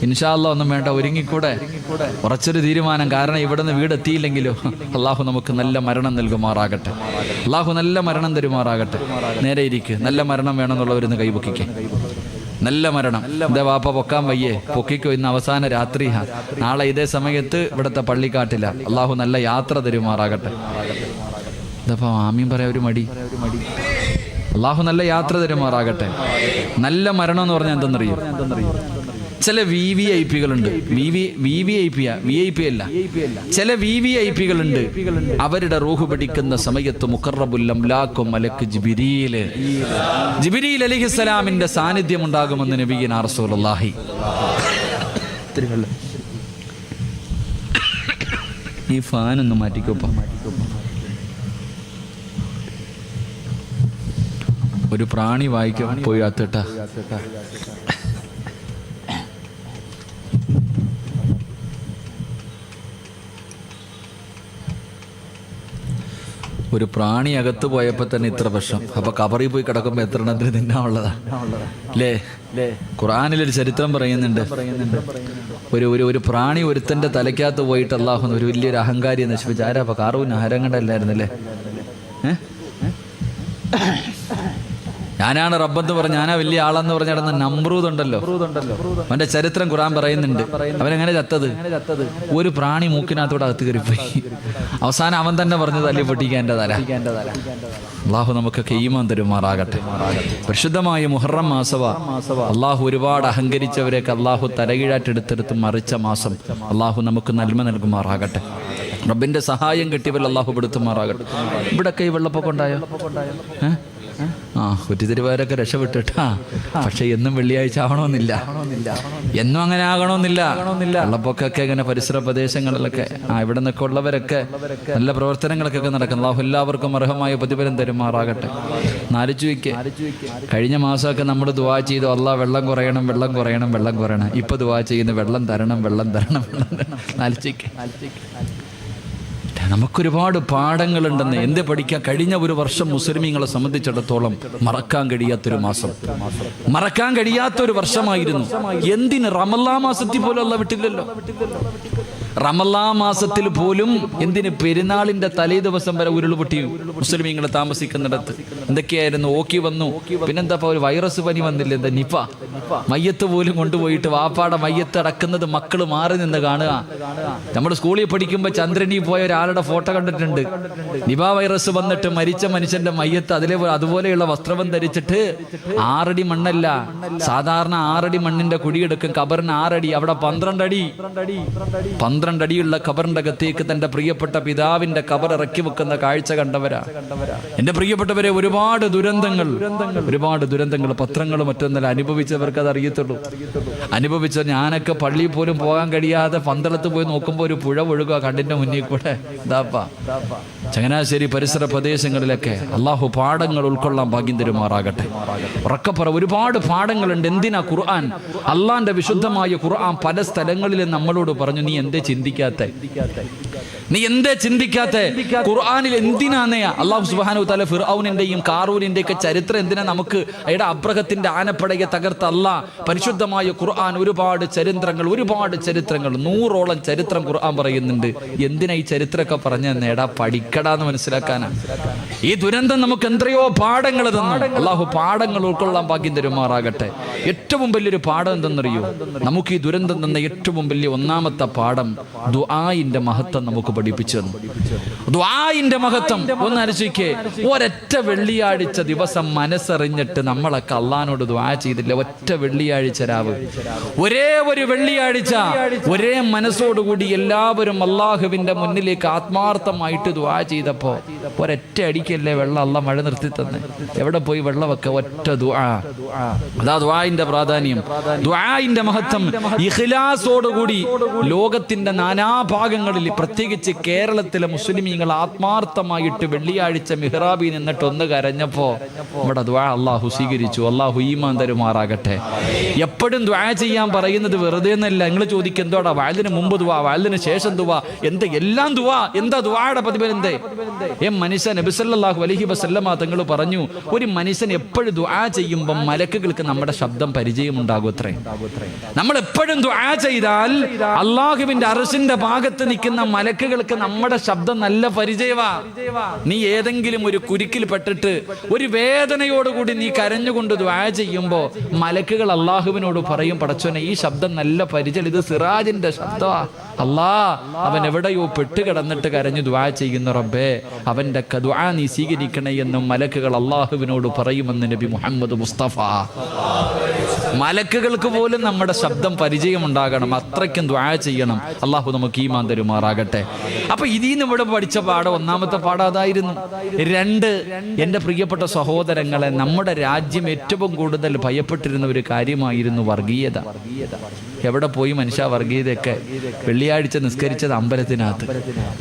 ഇൻഷാ അല്ലാഹ് ഒന്നും വേണ്ട, ഒരുങ്ങിക്കൂടെ? ഉറച്ചൊരു തീരുമാനം. കാരണം ഇവിടുന്ന് വീടെത്തിയില്ലെങ്കിലോ അള്ളാഹു നമുക്ക് നല്ല മരണം നൽകുമാറാകട്ടെ. അള്ളാഹു നല്ല മരണം തരുമാറാകട്ടെ. നേരെ ഇരിക്ക്. നല്ല മരണം വേണമെന്നുള്ളവരിന്ന് കൈപൊക്കിക്കേ. നല്ല മരണം. എന്താ വാപ്പ പൊക്കാൻ വയ്യേ? പൊക്കിക്കോ. ഇന്ന് അവസാന രാത്രിയാ. നാളെ ഇതേ സമയത്ത് ഇവിടുത്തെ പള്ളിക്കാട്ടില്ല. അള്ളാഹു നല്ല യാത്ര തരുമാറാകട്ടെ. ഇതപ്പോ ആമീൻ പറയാ ഒരു മടി. അള്ളാഹു നല്ല യാത്ര തരുമാറാകട്ടെ. നല്ല മരണം എന്ന് പറഞ്ഞാൽ എന്തെന്നറിയോ? ചില VVIP കളുണ്ട്. VIP അല്ല, ചില VVIP കളുണ്ട്. അവരുടെ റൂഹ് പിടിക്കുന്ന സമയത്ത് മുഖറബുൽ അംലാക്കും മലക്ക് ജിബ്രീൽ അലൈഹിസ്സലാമിന്റെ സാന്നിധ്യം ഉണ്ടാകുമെന്ന് നബിയുനാ റസൂലുള്ളാഹി. ഈ ഫാനൊന്ന് മാറ്റിക്കോപ്പം. ഒരു പ്രാണി വായിക്കാൻ പോയി അത്തിട്ടാ. ഒരു പ്രാണി അകത്ത് പോയപ്പോൾ തന്നെ ഇത്ര പ്രശ്നം. അപ്പൊ കബറിൽ പോയി കിടക്കുമ്പോൾ എത്ര എണ്ണത്തിന് തിന്നാനുള്ളതാ അല്ലേ? ഖുർആനിലൊരു ചരിത്രം പറയുന്നുണ്ട്. ഒരു പ്രാണി ഒരുത്തന്റെ തലയ്ക്കകത്ത് പോയിട്ട് അല്ലാഹു ഒരു വലിയൊരു അഹങ്കാരി നശിപ്പിച്ചു. ആരാ? അപ്പൊ കാറൂന് ആരം കണ്ടല്ലായിരുന്നല്ലേ? ഞാനാണ് റബ്ബെന്ന് പറഞ്ഞ്, ഞാനാ വലിയ ആളെന്ന് പറഞ്ഞ നടന്ന നമ്രൂദ് ഉണ്ടല്ലോ, അവന്റെ ചരിത്രം ഖുർആൻ പറയുന്നുണ്ട്. അവനെങ്ങനെ ചത്തത്? ഒരു പ്രാണി മൂക്കിനകത്തോടെ അകത്ത് കയറിപ്പോയി. അവസാനം അവൻ തന്നെ പറഞ്ഞു തല്ലി പൊട്ടിക്കാൻ എൻ്റെ തല. അള്ളാഹു നമുക്കൊക്കെ ഈമാൻ തരുമാറാകട്ടെ. പരിശുദ്ധമായ മുഹറം മാസവ. അള്ളാഹു ഒരുപാട് അഹങ്കരിച്ചവരെയൊക്കെ അള്ളാഹു തലകീഴാറ്റെടുത്തെടുത്ത് മറിച്ച മാസം. അള്ളാഹു നമുക്ക് നന്മ നൽകുമാറാകട്ടെ. റബ്ബിന്റെ സഹായം കിട്ടിയവർ അള്ളാഹു പെടുത്തുമാറാകട്ടെ. ഇവിടൊക്കെ ഈ വെള്ളപ്പൊക്കം ഉണ്ടായോ? കുറ്റിത്തിരുവാരൊക്കെ രക്ഷപ്പെട്ടിട്ടാ. പക്ഷെ എന്നും വെള്ളിയാഴ്ച ആവണമെന്നില്ല, എന്നും അങ്ങനെ ആകണമെന്നില്ല. വെള്ളപ്പൊക്കൊക്കെ ഇങ്ങനെ പരിസര പ്രദേശങ്ങളിലൊക്കെ ഇവിടെ നിന്നൊക്കെ ഉള്ളവരൊക്കെ നല്ല പ്രവർത്തനങ്ങളൊക്കെ നടക്കും. അല്ലാഹു എല്ലാവർക്കും അർഹമായ പ്രതിഫലം തരുമാറാകട്ടെ. നാലിച്ചുവയ്ക്ക് കഴിഞ്ഞ മാസമൊക്കെ നമ്മൾ ദുആ ചെയ്തു, അല്ലാഹ് വെള്ളം കുറയണം, വെള്ളം കുറയണം, വെള്ളം കുറയണം. ഇപ്പൊ ദുആ ചെയ്യുന്നു, വെള്ളം തരണം, വെള്ളം തരണം, വെള്ളം തരണം. നാലിച്ചുവയ്ക്ക് നമുക്കൊരുപാട് പാഠങ്ങളുണ്ടെന്ന്. എന്ത് പഠിക്കാൻ? കഴിഞ്ഞ ഒരു വർഷം മുസ്ലിമീങ്ങളെ സംബന്ധിച്ചിടത്തോളം മറക്കാൻ കഴിയാത്തൊരു മാസം, മറക്കാൻ കഴിയാത്തൊരു വർഷമായിരുന്നു. എന്തിന്? റമളാൻ മാസത്തിൽ പോലും അല്ലാഹ് വിട്ടില്ലല്ലോ. റമളാൻ മാസത്തിൽ പോലും എന്തിന്? പെരുന്നാളിന്റെ തലേ ദിവസം വരെ ഉരുൾപൊട്ടി മുസ്ലിമീങ്ങൾ താമസിക്കുന്നിടത്ത്. എന്തൊക്കെയായിരുന്നു? ഓക്കി വന്നു. പിന്നെന്താ ഒരു വൈറസ് പനി വന്നില്ല, എന്താ നിപ. മയ്യത്ത് പോലും കൊണ്ടുപോയിട്ട് വാപ്പാടെ മയ്യത്ത് അടക്കുന്നത് മക്കള് മാറി നിന്ന് കാണുക. നമ്മൾ സ്കൂളിൽ പഠിക്കുമ്പോൾ ചന്ദ്രനിൽ പോയ ഒരാളുടെ ഫോട്ടോ കണ്ടിട്ടുണ്ട്. നിപ വൈറസ് വന്നിട്ട് മരിച്ച മനുഷ്യന്റെ മയ്യത്ത് അതുപോലെയുള്ള വസ്ത്രം ധരിച്ചിട്ട് 6 അടി മണ്ണല്ല, സാധാരണ 6 അടി മണ്ണിന്റെ കുഴിയെടുക്കും. കബറിന് 6 അടി, അവിടെ 12 അടി. 12 അടിയുള്ള ഖബറിന്റെ അകത്തേക്ക് തന്റെ പ്രിയപ്പെട്ട പിതാവിന്റെ ഖബർ ഇറക്കി വെക്കുന്ന കാഴ്ച കണ്ടവരാ. എന്റെ പ്രിയപ്പെട്ടവരെ, ഒരുപാട് ദുരന്തങ്ങൾ പത്രങ്ങളും മറ്റൊന്നല്ല അനുഭവിച്ചവർക്ക് അത് അറിയത്തുള്ളൂ. അനുഭവിച്ച ഞാനൊക്കെ പള്ളിയിൽ പോലും പോകാൻ കഴിയാതെ പന്തളത്ത് പോയി നോക്കുമ്പോൾ ഒരു പുഴ ഒഴുകുക കണ്ണിന്റെ മുന്നിൽ കൂടെ. ചങ്ങനാശ്ശേരി പരിസര പ്രദേശങ്ങളിലൊക്കെ അള്ളാഹു പാഠങ്ങൾ ഉൾക്കൊള്ളാൻ ഭാഗ്യം തരുമാറാകട്ടെ. ഉറക്കപ്പറ, ഒരുപാട് പാഠങ്ങളുണ്ട്. എന്തിനാ ഖുർആൻ? അള്ളാന്റെ വിശുദ്ധമായ ഖുർആൻ പല സ്ഥലങ്ങളിലും നമ്മളോട് പറഞ്ഞു, നീ എന്തേ ചിന്തിക്കാത്ത? നീ എന്തേ ചിന്തിക്കാത്ത? ഖുർആനിൽ എന്തിനാന്നേ അല്ലാഹു സുബ്ഹാനഹു വ തആല ഫിർഔനിന്റെയും കാറൂനിന്റെ ഒക്കെ ചരിത്രം എന്തിനാ നമുക്ക്? അയാളുടെ അബ്രഹത്തിന്റെ ആനപ്പടയെ തകർത്ത അല്ലാഹ് പരിശുദ്ധമായ ഖുർആൻ ഒരുപാട് ചരിത്രങ്ങൾ 100ഓളം ചരിത്രം ഖുർആൻ പറയുന്നുണ്ട്. എന്തിനാ ഈ ചരിത്രമൊക്കെ പറഞ്ഞു നേടാ? പഠിക്കടാന്ന് മനസ്സിലാക്കാനാ. ഈ ദുരന്തം നമുക്ക് എത്രയോ പാഠങ്ങൾ തന്നു. അല്ലാഹു പാഠങ്ങൾ ഉൾക്കൊള്ളാൻ ഭാഗ്യം തരുമാറാകട്ടെ. ഏറ്റവും വലിയൊരു പാഠം എന്തെന്നറിയോ? നമുക്ക് ഈ ദുരന്തം തന്ന ഏറ്റവും വലിയ ഒന്നാമത്തെ പാഠം ദുആഇന്റെ മഹത്വം നമുക്ക് പഠിപ്പിച്ചു തന്നു. ദുആഇന്റെ മഹത്വം ഒന്ന് ആലോചിക്കേ. ഒരൊറ്റ വെള്ളിയാഴ്ച ദിവസം മനസ്സറിഞ്ഞിട്ട് നമ്മളൊക്കെ അള്ളാഹിനോട് ദുആ ചെയ്തില്ല. ഒറ്റ വെള്ളിയാഴ്ച രാവ്, ഒരേ ഒരു വെള്ളിയാഴ്ച ഒരേ മനസ്സോടുകൂടി എല്ലാവരും അള്ളാഹുവിന്റെ മുന്നിലേക്ക് ആത്മാർത്ഥമായിട്ട് ദുആ ചെയ്തപ്പോ ഒരൊറ്റ അടിക്കല്ലേ വെള്ളം അള്ളാഹ് മഴ നിർത്തി തന്നെ. എവിടെ പോയി വെള്ളം വെക്ക? ഒറ്റ ദുആ. അതാ ദുആഇന്റെ പ്രാധാന്യം, ദുആഇന്റെ മഹത്വം. ഇഖ്ലാസോടുകൂടി ലോകത്തിന്റെ നാനാഭാഗങ്ങളിൽ, പ്രത്യേകിച്ച് കേരളത്തിലെ മുസ്ലിമീങ്ങൾ ആത്മാർത്ഥമായിട്ട് വെള്ളിയാഴ്ച മിഹ്റാബിൽ നിന്നിട്ട് ഒന്ന് കരഞ്ഞപ്പോ നമ്മുടെ ദുആ അല്ലാഹു സ്വീകരിച്ചു. അല്ലാഹു ഈമാൻ തരുമാറാകട്ടെ. എപ്പോഴും ദുആ ചെയ്യാൻ പറയുന്നത് വെറുതെ എന്നല്ല. നിങ്ങൾ ചോദിക്കും എന്തോടാ വഅലിന് മുമ്പ് ദുആ, വഅലിന് ശേഷം ദുആ, എന്ത് എല്ലാം ദുആ? എന്താ ദുആയുടെ പ്രതിഫലം? എന്തേ മനുഷ്യൻ നബി സല്ലല്ലാഹു അലൈഹി വസല്ലമ തങ്ങൾ പറഞ്ഞു, ഒരു മനുഷ്യൻ എപ്പോഴും ദുആ ചെയ്യുമ്പോൾ മലക്കുകൾക്ക് നമ്മുടെ ശബ്ദം പരിചയമുണ്ടാകും അത്രേ. നമ്മൾ എപ്പോഴും ദുആ ചെയ്താൽ അള്ളാഹുവിന്റെ അർശിന്റെ ഭാഗത്ത് നിൽക്കുന്ന മലക്കുകൾക്ക് നമ്മുടെ ശബ്ദം നല്ല പരിചയവാ. നീ ഏതെങ്കിലും ഒരു കുരുക്കിൽ പെട്ടിട്ട് ഒരു വേദനയോടുകൂടി നീ കരഞ്ഞുകൊണ്ട് ദുആ ചെയ്യുമ്പോ മലക്കുകൾ അള്ളാഹുവിനോട് പറയും, പടച്ചോനെ ഈ ശബ്ദം നല്ല പരിചയം, ഇത് സിറാജിന്റെ ശബ്ദമാ. അല്ലാ, അവൻ എവിടെയോ പെട്ടുകിടന്നിട്ട് കരഞ്ഞു ദുആ ചെയ്യുന്ന റബ്ബേ, അവന്റെ ദുആ നീ സ്വീകരിക്കണേ എന്നും മലക്കുകൾ അള്ളാഹുവിനോട് പറയുമെന്ന് നബി മുഹമ്മദ് മുസ്തഫ. മലക്കുകൾക്ക് പോലും നമ്മുടെ ശബ്ദം പരിചയമുണ്ടാകണം, അത്രയ്ക്കും ദുആ ചെയ്യണം. അള്ളാഹു നമുക്ക് ഈമാൻ തരുമാറാകട്ടെ. അപ്പൊ ഇതിന്ന് ഇവിടെ പഠിച്ച പാഠം, ഒന്നാമത്തെ പാഠം അതായിരുന്നു. 2, എൻ്റെ പ്രിയപ്പെട്ട സഹോദരങ്ങളെ, നമ്മുടെ രാജ്യം ഏറ്റവും കൂടുതൽ ഭയപ്പെട്ടിരുന്ന ഒരു കാര്യമായിരുന്നു വർഗീയത. എവിടെ പോയി മനുഷ്യ വർഗീയതയൊക്കെ? വെള്ളിയാഴ്ച നിസ്കരിച്ചത് അമ്പലത്തിനകത്ത്,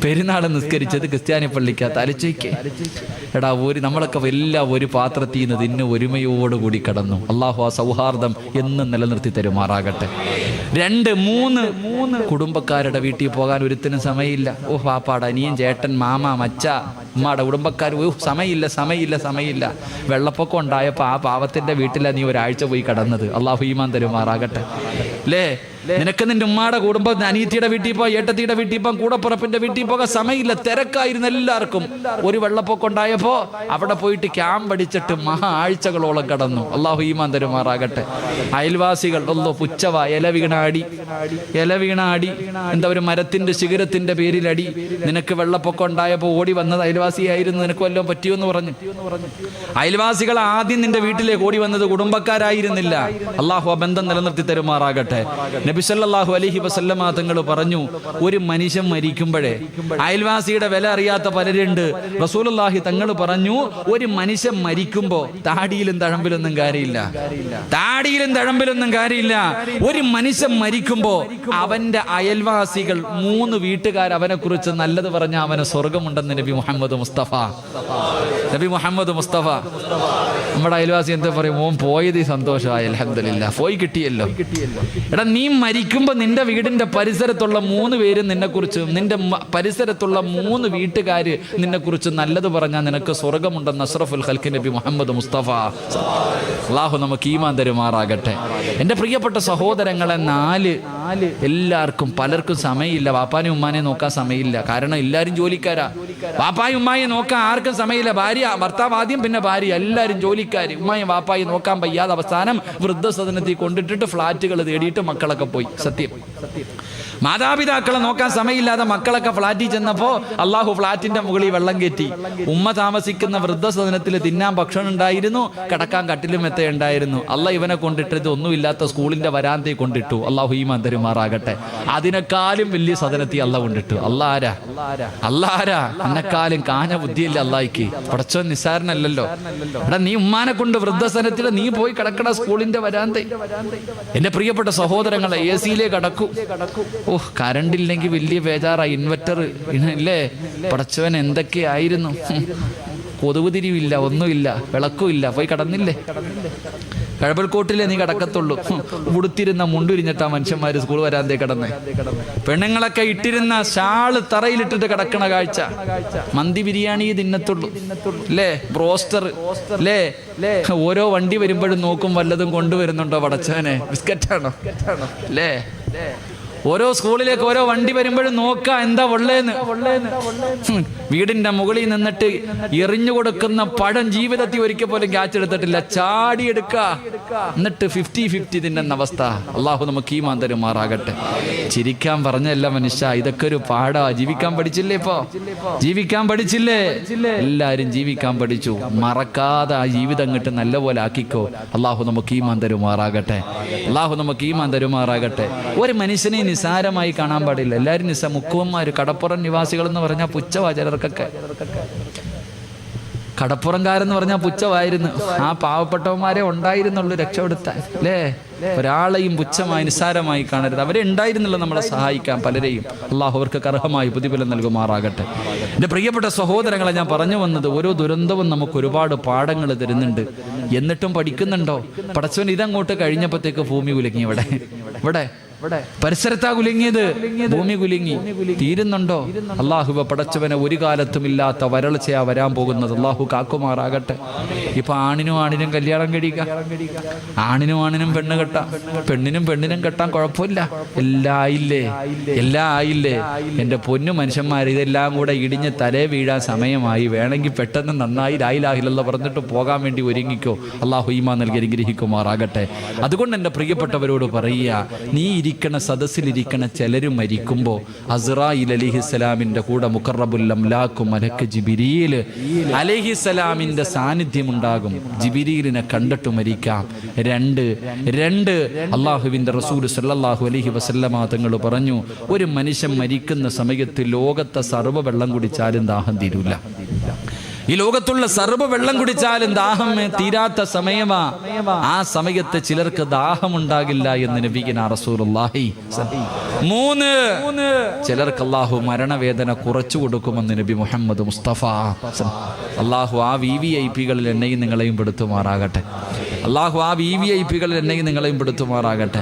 പെരുന്നാൾ നിസ്കരിച്ചത് ക്രിസ്ത്യാനി പള്ളിക്കകത്ത്. അലച്ചോയ്ക്കേ എടാ, നമ്മളൊക്കെ എല്ലാം ഒരു പാത്രത്തിൽ നിന്ന് തിന്ന് ഒരുമയോടുകൂടി കടന്നു. അള്ളാഹു ആ സൗഹാർദ്ദം എന്നും നിലനിർത്തി തരുമാറാകട്ടെ. 2, 3 കുടുംബക്കാരുടെ വീട്ടിൽ പോകാൻ ഒരുത്തിനും സമയമില്ല. പാപ്പാട് അനിയൻ, ചേട്ടൻ, മാമ, മച്ച, ഉമ്മാടെ കുടുംബക്കാർ, സമയമില്ല. വെള്ളപ്പൊക്കം ഉണ്ടായപ്പോൾ ആ പാവത്തിന്റെ വീട്ടിലാണ് നീ ഒരാഴ്ച പോയി കടന്നത്. അള്ളാഹു ഈമാൻ തരുമാറാകട്ടെ. അല്ലേ, നിനക്ക് നിന്റെ ഉമ്മാടെ കുടുംബം, അനിയത്തിയുടെ വീട്ടിൽ പോകാം, ഏട്ടത്തിയുടെ വീട്ടിൽ പോകാം, കൂടപ്പുറപ്പിന്റെ വീട്ടിൽ പോകാൻ സമയമില്ല. തിരക്കായിരുന്നു എല്ലാവർക്കും. ഒരു വെള്ളപ്പൊക്കം ഉണ്ടായപ്പോ അവിടെ പോയിട്ട് ക്യാമ്പ് അടിച്ചിട്ട് ആഴ്ചകളോളം കടന്നു. അള്ളാഹു ഈമാൻ തരുമാറാകട്ടെ. അയൽവാസികൾ പുച്ചവ, ഇല വീണ അടി, എന്താ ഒരു മരത്തിന്റെ ശിഖരത്തിന്റെ പേരിൽ അടി. നിനക്ക് വെള്ളപ്പൊക്കം ഉണ്ടായപ്പോ ഓടി വന്നത് അയൽവാസിയായിരുന്നു, നിനക്ക് വല്ലതും പറ്റിയോന്ന് പറഞ്ഞു. അയൽവാസികൾ ആദ്യം നിന്റെ വീട്ടിലേക്ക് ഓടി വന്നത് കുടുംബക്കാരായിരുന്നില്ല. അള്ളാഹു ആ ബന്ധം നിലനിർത്തി തരുമാറാകട്ടെ. നബി സല്ലല്ലാഹു അലൈഹി വസല്ലമ തങ്ങൾ പറഞ്ഞു, ഒരു മനുഷ്യൻ മരിക്കുമ്പോഴേ അയൽവാസിയുടെ വില അറിയാത്ത പലരുണ്ട്. റസൂലുള്ളാഹി തങ്ങൾ പറഞ്ഞു, ഒരു മനുഷ്യൻ മരിക്കുമ്പോ താടിയിലും തഴമ്പിലൊന്നും കാര്യമില്ല. ഒരു മനുഷ്യൻ മരിക്കുമ്പോ അവന്റെ അയൽവാസികൾ 3 വീട്ടുകാർ അവനെ കുറിച്ച് നല്ലത് പറഞ്ഞ അവന് സ്വർഗമുണ്ടെന്ന് നബി മുഹമ്മദ് മുസ്തഫ. നമ്മുടെ അയൽവാസി എന്താ പറയും? മോൻ പോയത് സന്തോഷമായി, അൽഹംദുലില്ലാ, പോയി കിട്ടിയല്ലോ. എടാ, നീ മരിക്കുമ്പോ നിന്റെ വീടിന്റെ പരിസരത്തുള്ള 3 പേര് നിന്നെക്കുറിച്ച്, നിന്റെ പരിസരത്തുള്ള 3 വീട്ടുകാര് നിന്നെക്കുറിച്ച് നല്ലത് പറഞ്ഞാൽ നിനക്ക് സ്വർഗമുണ്ടെന്ന് അഷ്റഫുൽ ഖൽഖ് നബി മുഹമ്മദ് മുസ്തഫ. അല്ലാഹു നമുക്ക് ഈമാൻ തരുമാറാകട്ടെ. എൻ്റെ പ്രിയപ്പെട്ട സഹോദരങ്ങളെ, 4 എല്ലാവർക്കും പലർക്കും സമയമില്ല. വാപ്പാനെയും ഉമ്മാനെ നോക്കാൻ സമയമില്ല. കാരണം എല്ലാവരും ജോലിക്കാരാ. വാപ്പായും ഉമ്മായെ നോക്കാൻ ആർക്കും സമയമില്ല. ഭർത്താവ് ആദ്യം, പിന്നെ ഭാര്യ, എല്ലാവരും ജോലിക്കാർ. ഉമ്മായും വാപ്പായി നോക്കാൻ വയ്യാതെ അവസാനം വൃദ്ധസദനത്തിൽ കൊണ്ടിട്ടിട്ട് ഫ്ലാറ്റുകൾ തേടിയിട്ട് മക്കളൊക്കെ പോയി. സത്യം, മാതാപിതാക്കളെ നോക്കാൻ സമയമില്ലാതെ മക്കളൊക്കെ ഫ്ലാറ്റിൽ ചെന്നപ്പോൾ അള്ളാഹു ഫ്ലാറ്റിന്റെ മുകളിൽ വെള്ളം കയറ്റി. ഉമ്മ താമസിക്കുന്ന വൃദ്ധസദനത്തിൽ തിന്നാൻ ഭക്ഷണം ഉണ്ടായിരുന്നു, കിടക്കാൻ കട്ടിലും മെത്തയുണ്ടായിരുന്നു. അള്ളാഹ് ഇവനെ കൊണ്ടിട്ടത് ഒന്നുമില്ലാത്ത സ്കൂളിന്റെ വരാന്തയിൽ കൊണ്ടിട്ടു. അള്ളാഹു ഈമാൻ തരുമാറാകട്ടെ. അതിനേക്കാളും വലിയ സദനത്തിൽ അള്ളാഹ് കൊണ്ടിട്ടു. അള്ളാഹാരാ എന്നെക്കാളും കാഞ്ഞ ബുദ്ധിയില്ല അള്ളാഹിക്ക്. പടച്ചോൻ നിസ്സാരനല്ലല്ലോ. എടാ, നീ ഉമ്മാനെ കൊണ്ട് വൃദ്ധസദനത്തിൽ നീ പോയി കിടക്കട സ്കൂളിന്റെ വരാന്തേ. എന്റെ പ്രിയപ്പെട്ട സഹോദരങ്ങളെ, AC-യിലേക്ക് കടക്കൂ. കറണ്ട് ഇല്ലെങ്കിൽ വലിയ ബേജാറായി. ഇൻവെർട്ടർ ഇല്ലേ, പടച്ചവൻ എന്തൊക്കെയായിരുന്നു. കൊതുക് തിരിവില്ല, ഒന്നുമില്ല, വിളക്കുമില്ല, പോയി കടന്നില്ലേ? കഴമ്പൽക്കോട്ടിലെ നീ കിടക്കത്തുള്ളൂ. ഉടുത്തിരുന്ന മുണ്ടുരിഞ്ഞിട്ടാ മനുഷ്യന്മാര് സ്കൂൾ വരാന്തേ കിടന്നേ. പെണ്ണുങ്ങളൊക്കെ ഇട്ടിരുന്ന ഷാള് തറയിലിട്ടിട്ട് കിടക്കണ കാഴ്ച. മന്തി ബിരിയാണി തിന്നത്തുള്ളൂ അല്ലേ, ബ്രോസ്റ്റർ അല്ലേ. ഓരോ വണ്ടി വരുമ്പോഴും നോക്കും വല്ലതും കൊണ്ടുവരുന്നുണ്ടോ പടച്ചവനെ, ബിസ്ക്കറ്റാണോ അല്ലേ. ഓരോ സ്കൂളിലേക്ക് ഓരോ വണ്ടി വരുമ്പോഴും നോക്ക എന്താ ഉള്ളേന്ന്. വീടിന്റെ മുകളിൽ നിന്നിട്ട് എറിഞ്ഞു കൊടുക്കുന്ന പഴം ജീവിതത്തിൽ ഒരിക്കൽ പോലും ക്യാച്ച് എടുത്തിട്ടില്ല, ചാടിയെടുക്ക, എന്നിട്ട് 50-50 തിന്നുന്ന അവസ്ഥ. അള്ളാഹു നമുക്ക് ഈമാൻ തരുമാറാകട്ടെ. ചിരിക്കാൻ പറഞ്ഞല്ല മനുഷ്യ, ഇതൊക്കെ ഒരു പാടാ. ജീവിക്കാൻ പഠിച്ചില്ലേ? ഇപ്പോ ജീവിക്കാൻ പഠിച്ചില്ലേ? എല്ലാരും ജീവിക്കാൻ പഠിച്ചു. മറക്കാതെ ആ ജീവിതം അങ്ങോട്ട് നല്ലപോലെ ആക്കിക്കോ. അള്ളാഹു നമുക്ക് ഈമാൻ തരുമാറാകട്ടെ. അള്ളാഹു നമുക്ക് ഈമാൻ തരുമാറാകട്ടെ. ഒരു മനുഷ്യനെ നിസാരമായി കാണാൻ പാടില്ല. എല്ലാവരും മുക്കുവന്മാര്, കടപ്പുറം നിവാസികൾ എന്ന് പറഞ്ഞാൽ പുച്ഛവാ ചിലർക്കൊക്കെ. കടപ്പുറംകാരെന്ന് പറഞ്ഞാൽ പുച്ഛമായിരുന്നു. ആ പാവപ്പെട്ടവന്മാരെ ഉണ്ടായിരുന്നുള്ളൂ രക്ഷപ്പെടുത്താൻ അല്ലേ. ഒരാളെയും പുച്ഛമായി നിസാരമായി കാണരുത്. അവരെ ഉണ്ടായിരുന്നല്ലോ നമ്മളെ സഹായിക്കാൻ പലരെയും. അള്ളാഹു അവർക്ക് അർഹമായി പ്രതിഫലം നൽകുമാറാകട്ടെ. എൻ്റെ പ്രിയപ്പെട്ട സഹോദരങ്ങളെ, ഞാൻ പറഞ്ഞു വന്നത് ഓരോ ദുരന്തവും നമുക്ക് ഒരുപാട് പാഠങ്ങൾ തരുന്നുണ്ട്. എന്നിട്ടും പഠിക്കുന്നുണ്ടോ? പടച്ചവൻ ഇതങ്ങോട്ട് കഴിഞ്ഞപ്പോഴത്തേക്ക് ഭൂമി കുലുങ്ങി. ഇവിടെ പരിസരത്താ കുലുങ്ങിയത്, ഭൂമി കുലുങ്ങി. തീരുന്നുണ്ടോ? അള്ളാഹു പടച്ചവനെ ഒരു കാലത്തും ഇല്ലാത്ത വരൾച്ചയാ വരാൻ പോകുന്നത്. അള്ളാഹു കാക്കുമാറാകട്ടെ. ഇപ്പൊ ആണിനും കല്യാണം കഴിക്കാം, ആണിനും പെണ്ണ് കെട്ടാം, പെണ്ണിനും കെട്ടാൻ കുഴപ്പമില്ല. എല്ലാം ആയില്ലേ എൻ്റെ പൊന്നു മനുഷ്യന്മാർ. ഇതെല്ലാം കൂടെ ഇടിഞ്ഞ് തലേ വീഴാൻ സമയമായി. വേണമെങ്കിൽ പെട്ടെന്ന് നന്നായി ലാ ഇലാഹ ഇല്ലല്ലാഹ് പറഞ്ഞിട്ട് പോകാൻ വേണ്ടി ഒരുങ്ങിക്കോ. അള്ളാഹു ഈമാൻ നൽകി അനുഗ്രഹിക്കുമാറാകട്ടെ. അതുകൊണ്ട് എൻ്റെ പ്രിയപ്പെട്ടവരോട് പറയുക, നീ ഇരിക്കണ സദസ്സിലിരിക്കണ ചിലര് മരിക്കുമ്പോൾ അസ്റായിൽ അലൈഹിസ്സലാമിന്റെ കൂടെ മുഖറബുൽ അംലാഖു മലക്ക് ജിബ്രീൽ അലൈഹിസ്സലാമിന്റെ സാന്നിധ്യം ഉണ്ടാകും. ജിബ്രീലിനെ കണ്ടിട്ട് മരിക്കാം. രണ്ട് അള്ളാഹുവിന്റെ റസൂൽ സല്ലല്ലാഹു അലൈഹി വസല്ലമ തങ്ങൾ പറഞ്ഞു, ഒരു മനുഷ്യൻ മരിക്കുന്ന സമയത്ത് ലോകത്തെ സർവ്വ വെള്ളം കുടിച്ചാലും ദാഹം തീരൂല. ഈ ലോകത്തുള്ള സർവ്വ വെള്ളം കുടിച്ചാലും ദാഹം തീരാത്ത സമയമാ. ആ സമയത്ത് ചിലർക്ക് ദാഹമുണ്ടാകില്ല എന്ന് നബിയുനാ റസൂലുള്ളാഹി. 3 ചിലർക്ക് അല്ലാഹു മരണവേദന കുറച്ചു കൊടുക്കുമെന്ന് നബി മുഹമ്മദ് മുസ്തഫ. അല്ലാഹു ആ VVIPകളിൽ എന്നെയും നിങ്ങളെയും പെടുത്തുമാറാകട്ടെ. അല്ലാഹു ആ VVIPകളിൽ എന്നെയും നിങ്ങളെയും പെടുത്തുമാറാകട്ടെ.